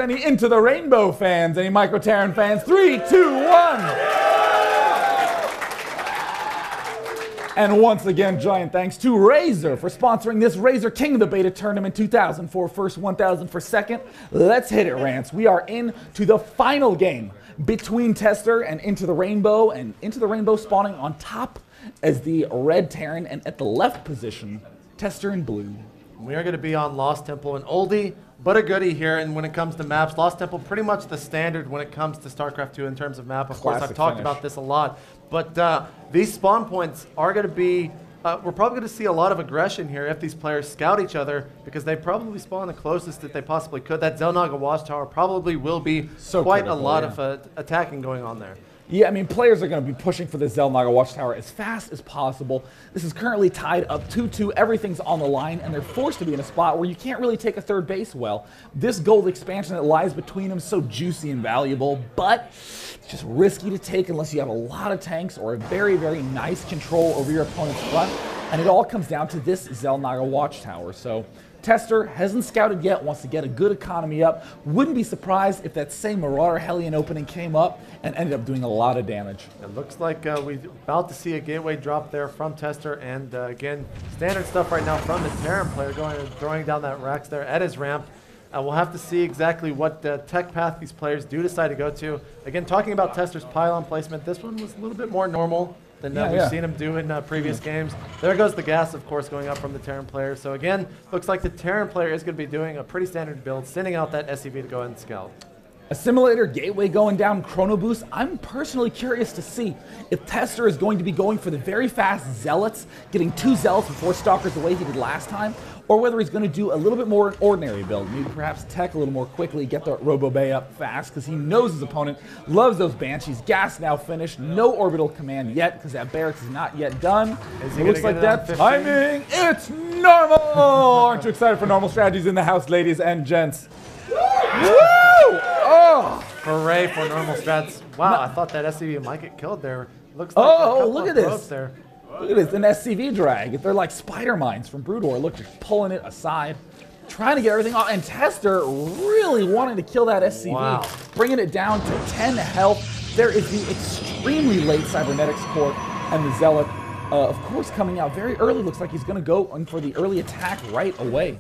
Any Into the Rainbow fans, any Micro-Terran fans? 3, 2, 1. And once again, giant thanks to Razer for sponsoring this Razer King of the Beta tournament 2000 for first, 1000 for second. Let's hit it, Rants. We are into the final game between Tester and Into the Rainbow, and Into the Rainbow spawning on top as the red Terran, and at the left position, Tester in blue. We are going to be on Lost Temple, an oldie but a goodie here. And when it comes to maps, Lost Temple pretty much the standard when it comes to Starcraft 2 in terms of map. Of course, I've talked about this a lot. But these spawn points are going to be, we're probably going to see a lot of aggression here if these players scout each other, because they probably spawn the closest that they possibly could. That Xel'Naga Watchtower probably will be quite a lot of attacking going on there. Yeah, I mean, players are going to be pushing for the Xel'Naga Watchtower as fast as possible. This is currently tied up 2-2. Everything's on the line, and they're forced to be in a spot where you can't really take a third base well. This gold expansion that lies between them is so juicy and valuable, but it's just risky to take unless you have a lot of tanks or a very, very nice control over your opponent's front. And it all comes down to this Xel'Naga Watchtower. So Tester hasn't scouted yet, wants to get a good economy up. Wouldn't be surprised if that same Marauder Hellion opening came up and ended up doing a lot of damage. It looks like we're about to see a gateway drop there from Tester, and again, standard stuff right now from the Terran player going and throwing down that Rax there at his ramp. We'll have to see exactly what tech path these players do decide to go to. Again, talking about Tester's pylon placement, this one was a little bit more normal than we've seen him do in previous games. There goes the gas, of course, going up from the Terran player. So again, looks like the Terran player is going to be doing a pretty standard build, sending out that SCV to go ahead and scout. Assimilator gateway going down, Chrono Boost. I'm personally curious to see if Tester is going to be going for the very fast Zealots, getting 2 Zealots before Stalkers the way he did last time, or whether he's going to do a little bit more ordinary build, maybe perhaps tech a little more quickly, get the Robo Bay up fast, because he knows his opponent loves those Banshees. Gas now finished, no orbital command yet, because that barracks is not yet done. It looks like that timing, it's normal! Aren't you excited for normal strategies in the house, ladies and gents? Woo! Oh! Hooray for normal strats. Wow, I thought that SCV might get killed there. Looks like look at this. There. Look at this, an SCV drag. They're like spider mines from Brood War. Look, just pulling it aside, trying to get everything off. And Tester really wanting to kill that SCV, bringing it down to 10 health. There is the extremely late Cybernetics Core, and the Zealot, of course, coming out very early. Looks like he's going to go in for the early attack right away.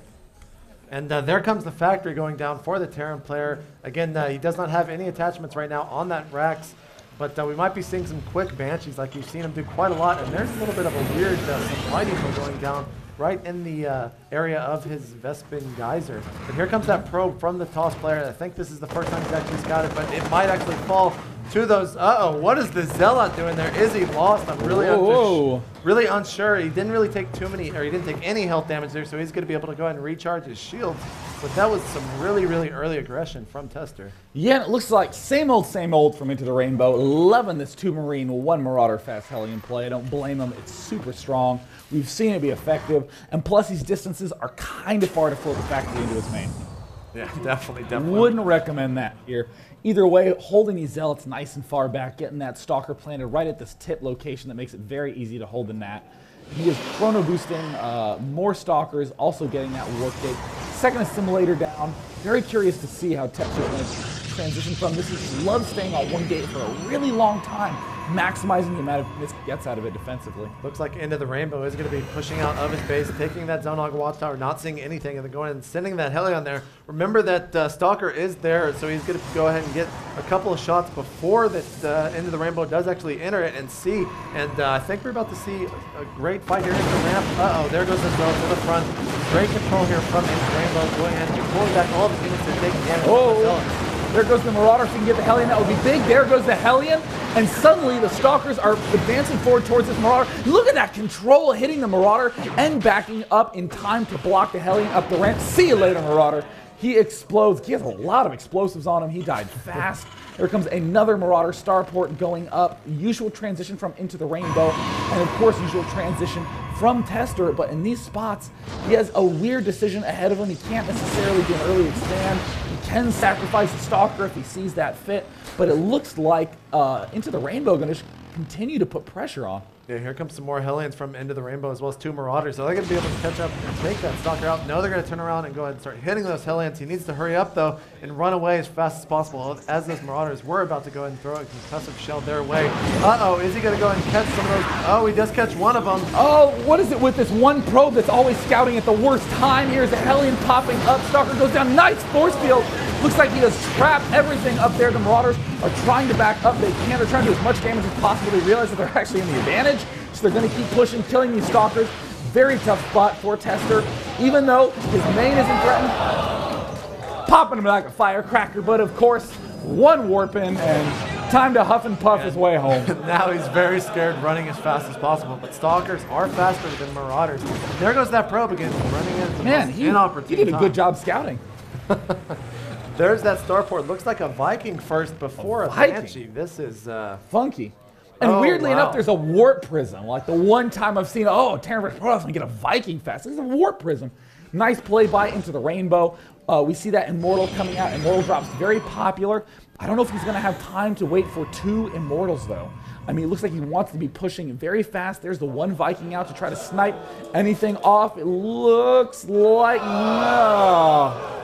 And there comes the factory going down for the Terran player. Again, he does not have any attachments right now on that Rax, but we might be seeing some quick Banshees like you've seen him do quite a lot. And there's a little bit of a weird supply depot going down right in the area of his Vespin Geyser. But here comes that probe from the Toss player. I think this is the first time he's actually scouted, but it might actually fall to those. What is the Zealot doing there? Is he lost? I'm really unsure. He didn't really take he didn't take any health damage there, so he's going to be able to go ahead and recharge his shield. But that was some really, really early aggression from Tester. Yeah, and it looks like same old from Into the Rainbow. Loving this 2 Marine, 1 Marauder fast Hellion play. I don't blame him. It's super strong. We've seen it be effective. And plus, these distances are kind of far to float the factory into his main. Yeah, definitely. Wouldn't recommend that here. Either way, holding these Zealots nice and far back, getting that Stalker planted right at this tip location that makes it very easy to hold the Nat. He is chrono boosting more Stalkers, also getting that warp gate. Second assimilator down. Very curious to see how Tester is going to transition from this. He loves staying on 1 gate for a really long time, maximizing the amount of miss he gets out of it defensively. Looks like Into the Rainbow is going to be pushing out of his base, taking that Xel'Naga Watchtower, not seeing anything, and then going and sending that Hellion there. Remember that Stalker is there, so he's going to go ahead and get a couple of shots before that Into the Rainbow does actually enter it and see. And I think we're about to see a great fight here into the ramp. There goes the throw to the front. Great control here from Into the Rainbow, going ahead and pulling back all the units that are taking damage. There goes the Marauder, if he can get the Hellion, that would be big. There goes the Hellion, and suddenly the Stalkers are advancing forward towards this Marauder. Look at that control hitting the Marauder and backing up in time to block the Hellion up the ramp. See you later, Marauder. He explodes. He has a lot of explosives on him. He died fast. There comes another Marauder starport going up. Usual transition from Into the Rainbow, and of course, usual transition from Tester. But in these spots, he has a weird decision ahead of him. He can't necessarily do an early expand. He can sacrifice the Stalker if he sees that fit. But it looks like Into the Rainbow going to continue to put pressure on. Yeah, here comes some more Hellions from Into the Rainbow as well as 2 Marauders. So they're going to be able to catch up and take that Stalker out. No, they're going to turn around and go ahead and start hitting those Hellions. He needs to hurry up, though, and run away as fast as possible as those Marauders were about to go ahead and throw a concussive shell their way. Uh-oh, is he going to go ahead and catch some of those? Oh, he does catch one of them. Oh, what is it with this one probe that's always scouting at the worst time? Here's a Hellion popping up. Stalker goes down. Nice force field. Looks like he has trapped everything up there. The Marauders are trying to back up. They can. They're trying to do as much damage as possible. They realize that they're actually in the advantage. So they're going to keep pushing, killing these Stalkers. Very tough spot for Tester. Even though his main isn't threatened, popping him like a firecracker. But of course, one warp in and time to huff and puff his way home. Now he's very scared, running as fast as possible. But Stalkers are faster than Marauders. There goes that probe again, running in. Man, he did a good job scouting. There's that starport. Looks like a Viking first before a Banshee. This is funky. And weirdly enough, there's a warp prism. Like the one time I've seen, Terran vs. Protoss and get a Viking fast. There's a warp prism. Nice play by Into the Rainbow. We see that Immortal coming out. Immortal drops very popular. I don't know if he's going to have time to wait for 2 Immortals, though. I mean, it looks like he wants to be pushing very fast. There's the one Viking out to try to snipe anything off. It looks like no.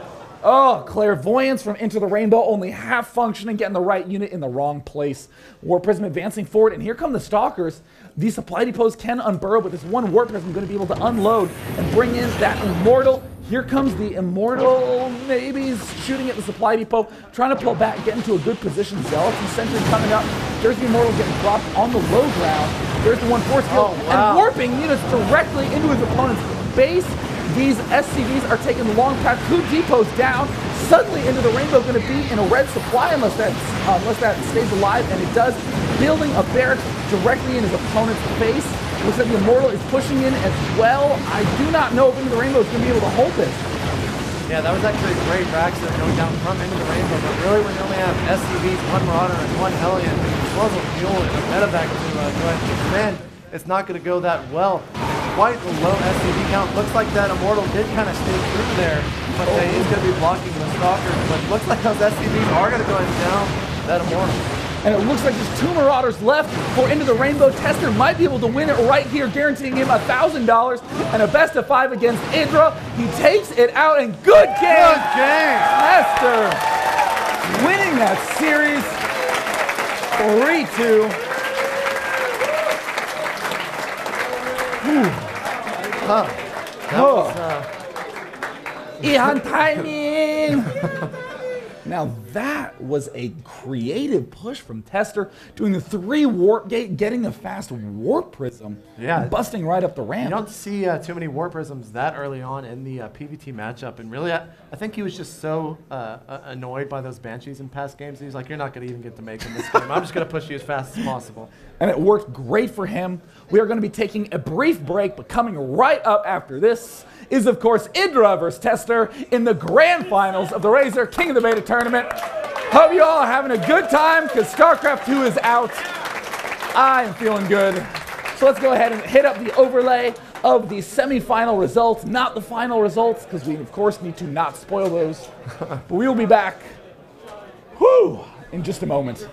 Oh, Clairvoyance from Into the Rainbow, only half functioning, getting the right unit in the wrong place. Warp Prism advancing forward, and here come the Stalkers. These supply depots can unburrow, but this one Warp Prism is going to be able to unload and bring in that Immortal. Here comes the Immortal, maybe he's shooting at the supply depot, trying to pull back, get into a good position. Zealots and Sentry coming up. There's the Immortal getting dropped on the low ground. There's the one force field, and warping units directly into his opponent's base. These SCVs are taking the long path, 2 depots down. Suddenly Into the Rainbow going to be in a red supply unless that stays alive, and it does. Building a barracks directly in his opponent's face. Looks like the Immortal is pushing in as well. I do not know if Into the Rainbow is going to be able to hold this. Yeah, that was actually a great Raxer going down from Into the Rainbow, but really when you only have SCVs, 1 Marauder, and 1 Hellion, as well as a Mule and a Medevac to go ahead and command, it's not going to go that well. Quite a low SCV count. Looks like that Immortal did kind of stay through there, but he's going to be blocking the Stalkers. But it looks like those SCVs are going to go down that Immortal. And it looks like there's 2 Marauders left for Into the Rainbow. Tester might be able to win it right here, guaranteeing him $1,000 and a best of 5 against Idra. He takes it out, and good game. Good game. Tester winning that series 3-2. Ihan timing! Now that was a creative push from Tester, doing the 3 warp gate, getting a fast warp prism, and busting right up the ramp. You don't see too many warp prisms that early on in the PvT matchup, and really I think he was just so annoyed by those Banshees in past games. He's like, you're not going to even get to make them this game. I'm just going to push you as fast as possible. And it worked great for him. We are going to be taking a brief break, but coming right up after this is, of course, Idra versus Tester in the grand finals of the Razer King of the Beta tournament. Hope you all are having a good time, because StarCraft 2 is out. I am feeling good. So let's go ahead and hit up the overlay of the semi-final results, not the final results, because we, of course, need to not spoil those. But we will be back in just a moment.